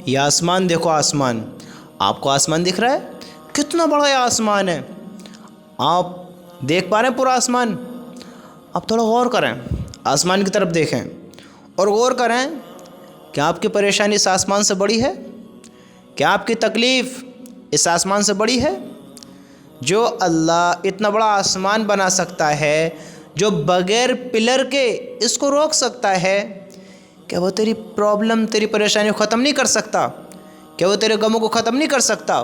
یہ آسمان دیکھو، آسمان آپ کو آسمان دکھ رہا ہے؟ کتنا بڑا یہ آسمان ہے، آپ دیکھ پا رہے ہیں پورا آسمان؟ اب تھوڑا غور کریں، آسمان کی طرف دیکھیں اور غور کریں، کیا آپ کی پریشانی اس آسمان سے بڑی ہے؟ کیا آپ کی تکلیف اس آسمان سے بڑی ہے؟ جو اللہ اتنا بڑا آسمان بنا سکتا ہے، جو بغیر پلر کے اس کو روک سکتا ہے، کیا وہ تیری پرابلم، تیری پریشانی کو ختم نہیں کر سکتا؟ کیا وہ تیرے غموں کو ختم نہیں کر سکتا؟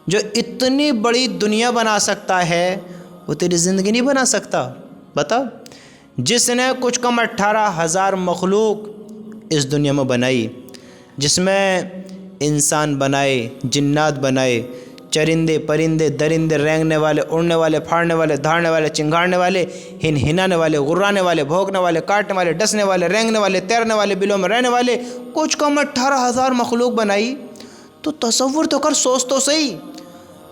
جو اتنی بڑی دنیا بنا سکتا ہے، وہ تیری زندگی نہیں بنا سکتا؟ بتا، جس نے کچھ کم 18,000 مخلوق اس دنیا میں بنائی، جس میں انسان بنائے، جنات بنائے، چرندے پرندے درندے، رینگنے والے، اڑنے والے، پھاڑنے والے، دھاڑنے والے، چنگاڑنے والے، ہنانے والے، غرانے والے، بھونکنے والے، کاٹنے والے، ڈسنے والے، رینگنے والے، تیرنے والے، بلوں میں رہنے والے، کچھ کم 18,000 مخلوق بنائی۔ تو تصور تو کر، سوچ تو صحیح،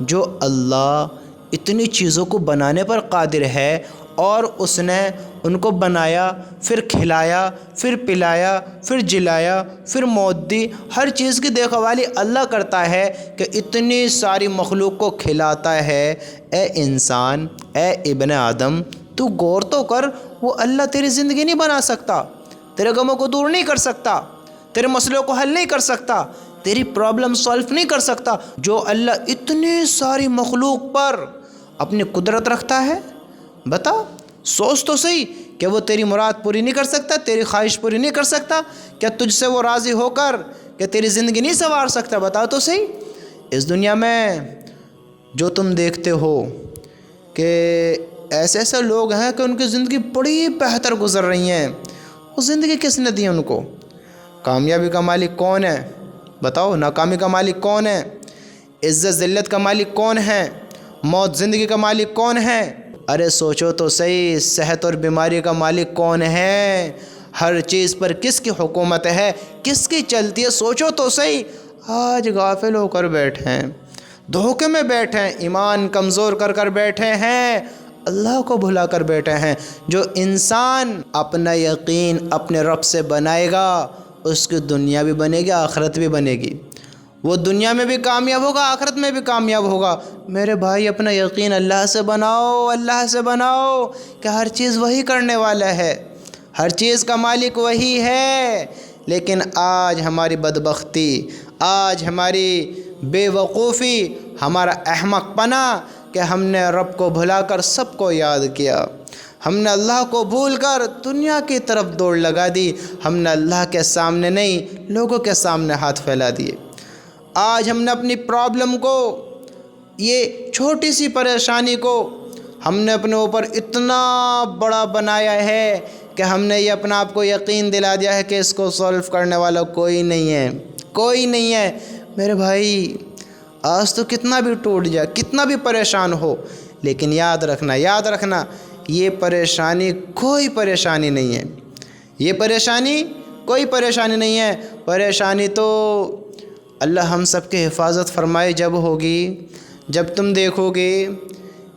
جو اللہ اتنی چیزوں کو بنانے پر قادر ہے اور اس نے ان کو بنایا، پھر کھلایا، پھر پلایا، پھر جلایا، پھر موت دی، ہر چیز کی دیکھ بھالی اللہ کرتا ہے کہ اتنی ساری مخلوق کو کھلاتا ہے۔ اے انسان، اے ابن آدم، تو غور تو کر، وہ اللہ تیری زندگی نہیں بنا سکتا، تیرے غموں کو دور نہیں کر سکتا، تیرے مسئلوں کو حل نہیں کر سکتا، تیری پرابلم سالو نہیں کر سکتا؟ جو اللہ اتنی ساری مخلوق پر اپنی قدرت رکھتا ہے، بتا، سوچ تو صحیح، کہ وہ تیری مراد پوری نہیں کر سکتا، تیری خواہش پوری نہیں کر سکتا؟ کیا تجھ سے وہ راضی ہو کر کہ تیری زندگی نہیں سنوار سکتا؟ بتا تو صحیح۔ اس دنیا میں جو تم دیکھتے ہو کہ ایسے ایسے لوگ ہیں کہ ان کی زندگی بڑی بہتر گزر رہی ہیں، وہ زندگی کس نے دی ان کو؟ کامیابی کا مالک کون ہے؟ بتاؤ، ناکامی کا مالک کون ہے؟ عزت ذلت کا مالک کون ہے؟ موت زندگی کا مالک کون ہے؟ ارے سوچو تو صحیح، صحت اور بیماری کا مالک کون ہے؟ ہر چیز پر کس کی حکومت ہے؟ کس کی چلتی ہے؟ سوچو تو صحیح۔ آج غافل ہو کر بیٹھے ہیں، دھوکے میں بیٹھے ہیں، ایمان کمزور کر کر بیٹھے ہیں، اللہ کو بھلا کر بیٹھے ہیں۔ جو انسان اپنا یقین اپنے رب سے بنائے گا، اس کی دنیا بھی بنے گی، آخرت بھی بنے گی، وہ دنیا میں بھی کامیاب ہوگا، آخرت میں بھی کامیاب ہوگا۔ میرے بھائی، اپنا یقین اللہ سے بناؤ، اللہ سے بناؤ، کہ ہر چیز وہی کرنے والا ہے، ہر چیز کا مالک وہی ہے۔ لیکن آج ہماری بدبختی، آج ہماری بے وقوفی، ہمارا احمق پنا کہ ہم نے رب کو بھلا کر سب کو یاد کیا، ہم نے اللہ کو بھول کر دنیا کی طرف دوڑ لگا دی، ہم نے اللہ کے سامنے نہیں، لوگوں کے سامنے ہاتھ پھیلا دیے۔ آج ہم نے اپنی پرابلم کو، یہ چھوٹی سی پریشانی کو ہم نے اپنے اوپر اتنا بڑا بنایا ہے کہ ہم نے یہ اپنا آپ کو یقین دلا دیا ہے کہ اس کو سولو کرنے والا کوئی نہیں ہے، کوئی نہیں ہے۔ میرے بھائی، آج تو کتنا بھی ٹوٹ جائے، کتنا بھی پریشان ہو، لیکن یاد رکھنا، یاد رکھنا، یہ پریشانی کوئی پریشانی نہیں ہے، یہ پریشانی کوئی پریشانی نہیں ہے۔ پریشانی تو اللہ ہم سب کی حفاظت فرمائے جب ہوگی، جب تم دیکھو گے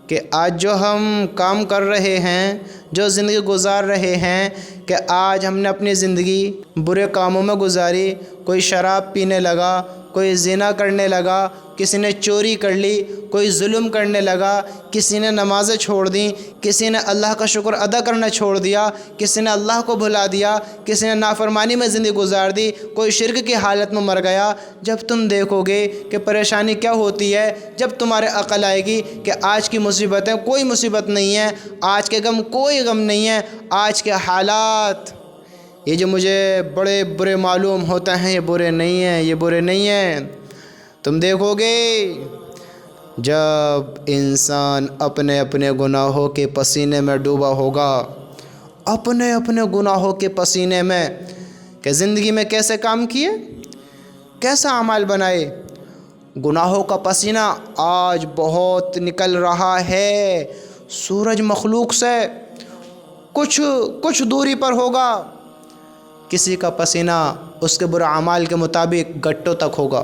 کہ آج جو ہم کام کر رہے ہیں، جو زندگی گزار رہے ہیں، کہ آج ہم نے اپنی زندگی برے کاموں میں گزاری، کوئی شراب پینے لگا، کوئی زنا کرنے لگا، کسی نے چوری کر لی، کوئی ظلم کرنے لگا، کسی نے نمازیں چھوڑ دیں، کسی نے اللہ کا شکر ادا کرنا چھوڑ دیا، کسی نے اللہ کو بھلا دیا، کسی نے نافرمانی میں زندگی گزار دی، کوئی شرک کی حالت میں مر گیا۔ جب تم دیکھو گے کہ پریشانی کیا ہوتی ہے، جب تمہارے عقل آئے گی کہ آج کی مصیبتیں کوئی مصیبت نہیں ہے، آج کے غم کوئی غم نہیں ہے، آج کے حالات یہ جو مجھے بڑے برے معلوم ہوتے ہیں، یہ برے نہیں ہیں، یہ برے نہیں ہیں۔ تم دیکھو گے جب انسان اپنے اپنے گناہوں کے پسینے میں ڈوبا ہوگا، اپنے اپنے گناہوں کے پسینے میں، کہ زندگی میں کیسے کام کیے، کیسا اعمال بنائے۔ گناہوں کا پسینہ آج بہت نکل رہا ہے، سورج مخلوق سے کچھ دوری پر ہوگا، کسی کا پسینہ اس کے برے اعمال کے مطابق گٹوں تک ہوگا،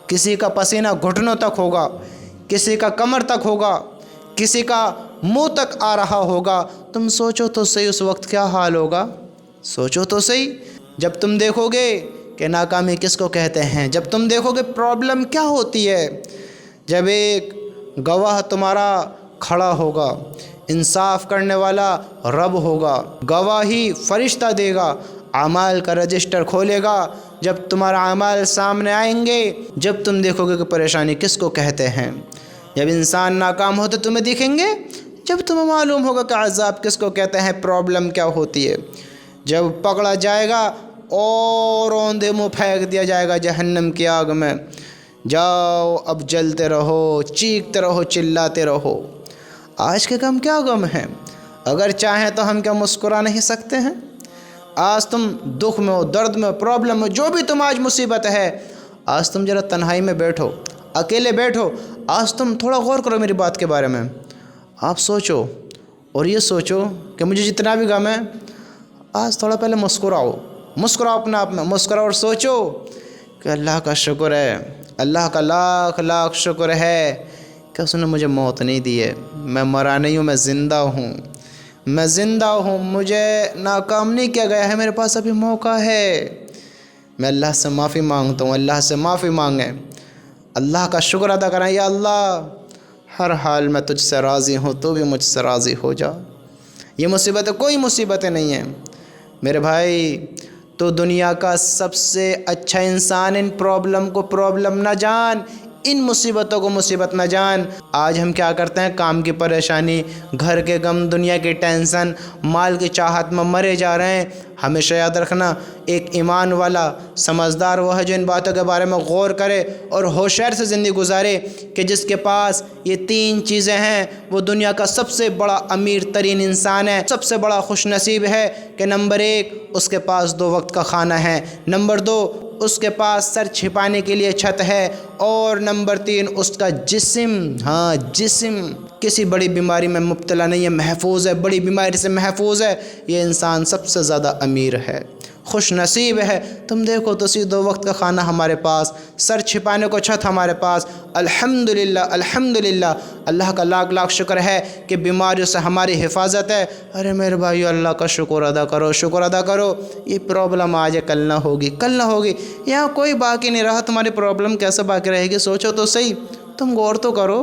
کسی کا پسینہ گھٹنوں تک ہوگا، کسی کا کمر تک ہوگا، کسی کا منہ تک آ رہا ہوگا۔ تم سوچو تو صحیح، اس وقت کیا حال ہوگا، سوچو تو صحیح۔ جب تم دیکھو گے کہ ناکامی کس کو کہتے ہیں۔ جب تم دیکھو گے پرابلم کیا ہوتی ہے، جب ایک گواہ تمہارا کھڑا ہوگا، انصاف کرنے والا رب ہوگا، گواہی فرشتہ دے گا، اعمال کا رجسٹر کھولے گا، جب تمہارا اعمال سامنے آئیں گے، جب تم دیکھو گے کہ پریشانی کس کو کہتے ہیں۔ جب انسان ناکام ہوتے تمہیں دکھیں گے، جب تمہیں معلوم ہوگا کہ عذاب کس کو کہتے ہیں، پرابلم کیا ہوتی ہے۔ جب پکڑا جائے گا اور اوندھے منہ پھینک دیا جائے گا جہنم کی آگ میں، جاؤ اب جلتے رہو، چیختے رہو، چلاتے رہو۔ آج کے غم کیا غم ہیں؟ اگر چاہیں تو ہم کیا مسکرا نہیں سکتے ہیں؟ آج تم دکھ میں ہو، درد میں ہو، پرابلم میں، جو بھی تم آج مصیبت ہے، آج تم ذرا تنہائی میں بیٹھو، اکیلے بیٹھو، آج تم تھوڑا غور کرو میری بات کے بارے میں۔ آپ سوچو اور یہ سوچو کہ مجھے جتنا بھی غم ہے، آج تھوڑا پہلے مسکراؤ، مسکراؤ اپنے آپ میں، مسکراؤ اور سوچو کہ اللہ کا شکر ہے، اللہ کا لاکھ لاکھ شکر ہے کہ اس نے مجھے موت نہیں دی ہے، میں مرا نہیں ہوں، میں زندہ ہوں، میں زندہ ہوں، مجھے ناکام نہیں کیا گیا ہے، میرے پاس ابھی موقع ہے۔ میں اللہ سے معافی مانگتا ہوں، اللہ سے معافی مانگیں، اللہ کا شکر ادا کریں، یا اللہ ہر حال میں تجھ سے راضی ہوں، تو بھی مجھ سے راضی ہو جا۔ یہ مصیبتیں کوئی مصیبتیں نہیں ہیں میرے بھائی، تو دنیا کا سب سے اچھا انسان، ان پرابلم کو پرابلم نہ جان، ان مصیبتوں کو مصیبت نہ جان۔ آج ہم کیا کرتے ہیں، کام کی پریشانی، گھر کے غم، دنیا کی ٹینشن، مال کی چاہت میں مرے جا رہے ہیں۔ ہمیشہ یاد رکھنا، ایک ایمان والا سمجھدار وہ ہے جو ان باتوں کے بارے میں غور کرے اور ہوشیار سے زندگی گزارے کہ جس کے پاس یہ تین چیزیں ہیں وہ دنیا کا سب سے بڑا امیر ترین انسان ہے، سب سے بڑا خوش نصیب ہے کہ نمبر 1 اس کے پاس 2 وقت کا کھانا ہے، نمبر 2 اس کے پاس سر چھپانے کے لیے چھت ہے، اور نمبر 3 اس کا جسم، جسم کسی بڑی بیماری میں مبتلا نہیں ہے، محفوظ ہے، بڑی بیماری سے محفوظ ہے۔ یہ انسان سب سے زیادہ امیر ہے، خوش نصیب ہے۔ تم دیکھو تو 2 وقت کا کھانا ہمارے پاس، سر چھپانے کو چھت ہمارے پاس، الحمدللہ الحمدللہ، اللہ کا لاکھ لاکھ شکر ہے کہ بیماریوں سے ہماری حفاظت ہے۔ ارے میرے بھائیو، اللہ کا شکر ادا کرو، شکر ادا کرو۔ یہ پرابلم آج ہے، کل نہ ہوگی، کل نہ ہوگی، یہاں کوئی باقی نہیں رہا، تمہاری پرابلم کیسے باقی رہے گی؟ سوچو تو صحیح، تم غور تو کرو۔